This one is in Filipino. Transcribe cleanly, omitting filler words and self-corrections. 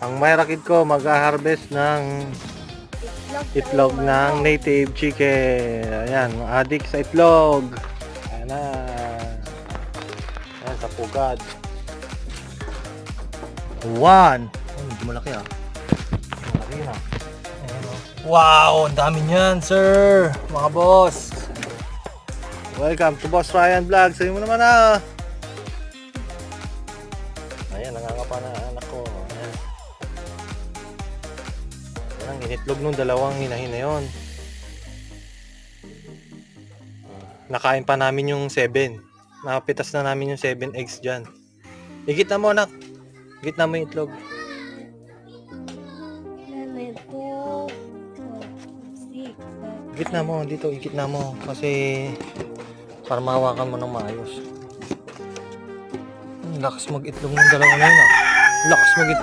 Ang Myra Kid ko mag-harvest ng itlog ng native chicken. Ayan, mga adik sa itlog. Ayan na. Ayan, sa pugad. 1. Oh, medyo malaki ah. Malaki na. Ayan, oh. Wow, ang dami niyan, sir. Mga boss. Welcome to Boss Ryan Vlog. Sabi mo naman ah. Ayan, nangangapa na anak ko. Ayan. Ayan ang initlog nung dalawang hinahin na yun. Nakain pa namin yung 7. Nakapitas na namin yung 7 eggs dyan. Igit na mo anak. Igit na mo yung itlog. Igit na mo dito. Igit na mo. Kasi para mahawakan mo ng maayos. Lakas mag-itlog ng dalawa na yun ah. Lakas mag-itlog.